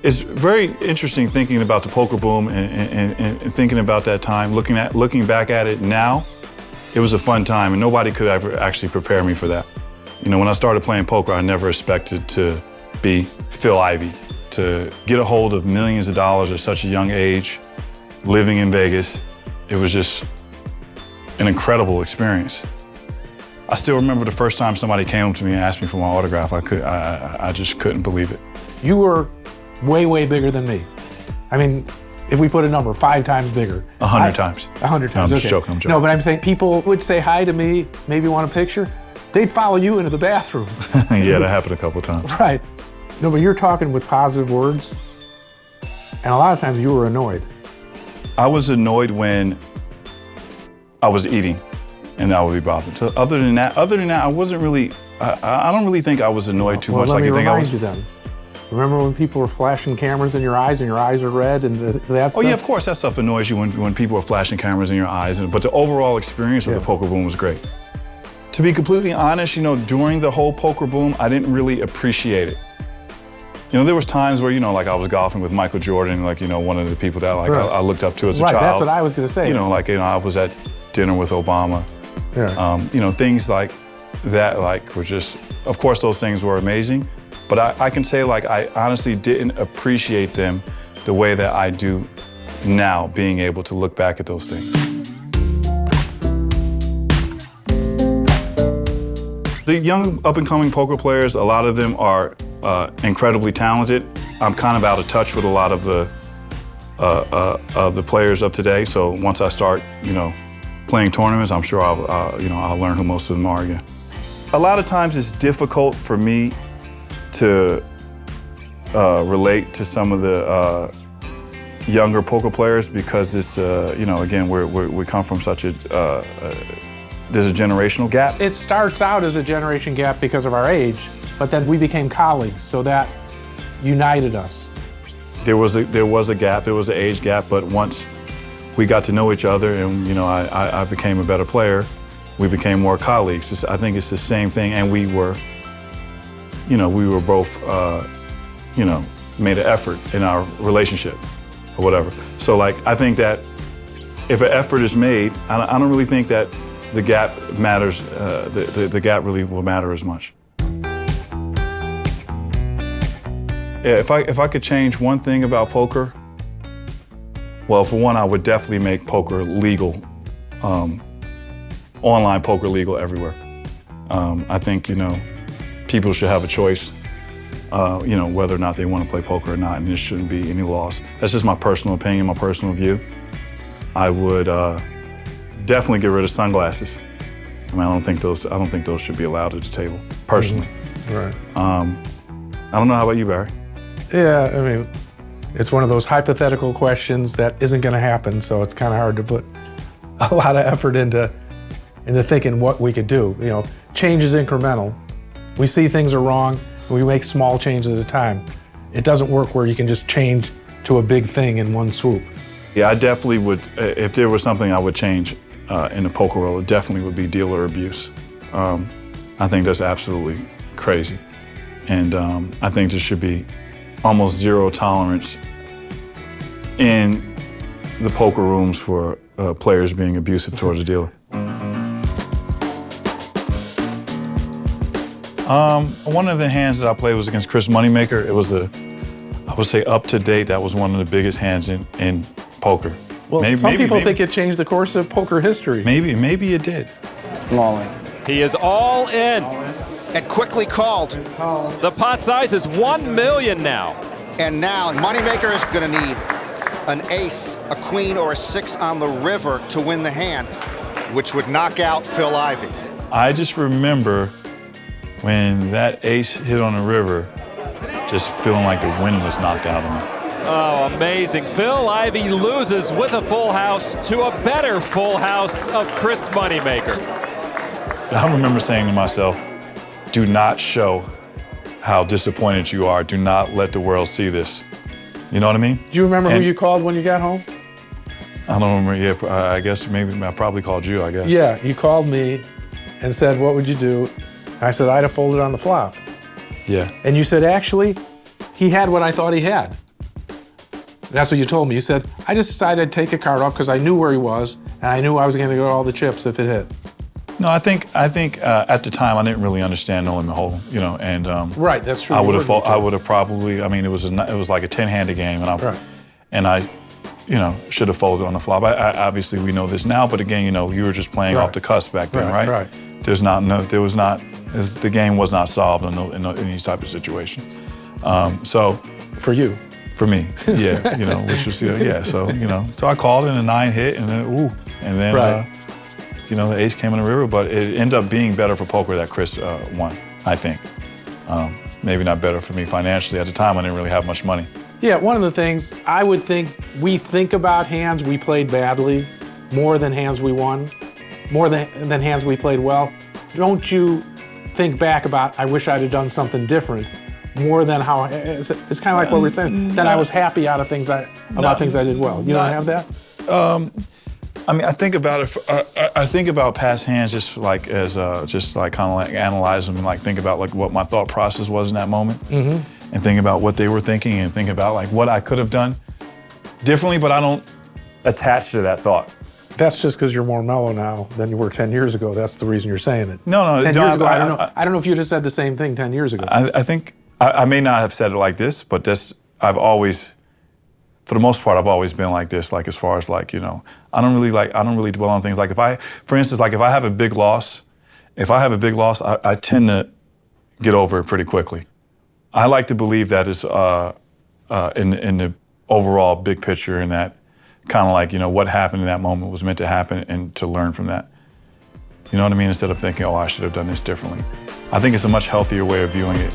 It's very interesting thinking about the poker boom and thinking about that time, looking back at it now. It was a fun time, and nobody could ever actually prepare me for that. You know, when I started playing poker, I never expected to be Phil Ivey, to get a hold of millions of dollars at such a young age, living in Vegas. It was just an incredible experience. I still remember the first time somebody came up to me and asked me for my autograph. I just couldn't believe it. You were way, way bigger than me. I mean, if we put a number, 5 times bigger. 100 times. 100 times, no, I'm okay. just joking, I'm joking. No, but I'm saying people would say hi to me, maybe want a picture. They'd follow you into the bathroom. Yeah, that happened a couple of times. Right. No, but you're talking with positive words, and a lot of times you were annoyed. I was annoyed when I was eating, and I would be bothered. So other than that, I wasn't really, I don't really think I was annoyed too much like you think I was. Let me remind you then. Remember when people were flashing cameras in your eyes and your eyes are red and that stuff? Oh yeah, of course that stuff annoys you when people are flashing cameras in your eyes, but the overall experience of the poker boom was great. To be completely honest, you know, during the whole poker boom, I didn't really appreciate it. You know, there was times where, you know, like I was golfing with Michael Jordan, like, you know, one of the people that like I looked up to as a child. Right, that's what I was gonna say. You know, like, you know, I was at dinner with Obama. Yeah. You know, things like that, like, were just, of course those things were amazing, but I can say, like, I honestly didn't appreciate them the way that I do now, being able to look back at those things. The young up-and-coming poker players, a lot of them are incredibly talented. I'm kind of out of touch with a lot of the players of today, so once I start, you know, playing tournaments, I'm sure I'll learn who most of them are again. A lot of times it's difficult for me to relate to some of the younger poker players because it's, you know, again, we come from such a, there's a generational gap. It starts out as a generation gap because of our age, but then we became colleagues, so that united us. There was a gap, there was an age gap, but once we got to know each other and, you know, I became a better player, we became more colleagues. I think it's the same thing, and we were both, you know, made an effort in our relationship or whatever. So, like, I think that if an effort is made, I don't really think that the gap matters, the gap really will matter as much. Yeah, if I could change one thing about poker, well, for one, I would definitely make poker legal, online poker legal everywhere. I think, you know, people should have a choice, you know, whether or not they want to play poker or not, and there shouldn't be any loss. That's just my personal opinion, my personal view. I would definitely get rid of sunglasses. I mean, I don't think those should be allowed at the table, personally. Mm-hmm. Right. I don't know, how about you, Barry? Yeah, I mean, it's one of those hypothetical questions that isn't going to happen, so it's kind of hard to put a lot of effort into thinking what we could do. You know, change is incremental. We see things are wrong, and we make small changes at a time. It doesn't work where you can just change to a big thing in one swoop. Yeah, I definitely would, if there was something I would change in the poker world, it definitely would be dealer abuse. I think that's absolutely crazy. And I think there should be almost zero tolerance in the poker rooms for players being abusive towards a dealer. One of the hands that I played was against Chris Moneymaker. It was I would say up to date, that was one of the biggest hands in poker. Well, some people think it changed the course of poker history. Maybe it did. Lolly. He is all in. And quickly called. The pot size is $1 million now. And now Moneymaker is going to need an ace, a queen, or a 6 on the river to win the hand, which would knock out Phil Ivey. I just remember when that ace hit on the river, just feeling like the wind was knocked out of me. Oh, amazing. Phil Ivey loses with a full house to a better full house of Chris Moneymaker. I remember saying to myself, do not show how disappointed you are. Do not let the world see this. You know what I mean? Do you remember who you called when you got home? I don't remember. Yeah, I guess maybe I probably called you, I guess. Yeah, you called me and said, what would you do? I said, I'd have folded on the flop. Yeah. And you said, actually, he had what I thought he had. That's what you told me. You said, I just decided I'd take a card off because I knew where he was, and I knew I was going to get all the chips if it hit. No, I think at the time I didn't really understand no limit hold'em, you know, and right, that's true. I would have probably. I mean, it was like a 10-handed game, and I, you know, should have folded on the flop. Obviously we know this now, but again, you know, you were just playing off the cusp back then, right? Right. The game was not solved in these type of situations. So for you. For me, yeah, you know, which was yeah. So you know, so I called and a 9 hit, and then you know, the ace came in the river, but it ended up being better for poker that Chris won, I think. Maybe not better for me financially. At the time, I didn't really have much money. Yeah, one of the things I would think, we think about hands we played badly more than hands we won, more than hands we played well. Don't you think back about, I wish I'd have done something different, more than how, it's kind of like what we're saying, that I was happy out of things things I did well. You don't have that? I mean, I think about it. I think about past hands just like kind of like analyze them and like think about like what my thought process was in that moment, and think about what they were thinking and think about like what I could have done differently. But I don't attach to that thought. That's just because you're more mellow now than you were 10 years ago. That's the reason you're saying it. No. 10 years ago, I don't know. I don't know if you'd have said the same thing 10 years ago. I think I may not have said it like this, but I've always. For the most part, I've always been like this, like as far as like, you know, I don't really dwell on things. Like for instance, like if I have a big loss, I tend to get over it pretty quickly. I like to believe that is in the overall big picture, and that kind of like, you know, what happened in that moment was meant to happen and to learn from that. You know what I mean? Instead of thinking, oh, I should have done this differently. I think it's a much healthier way of viewing it.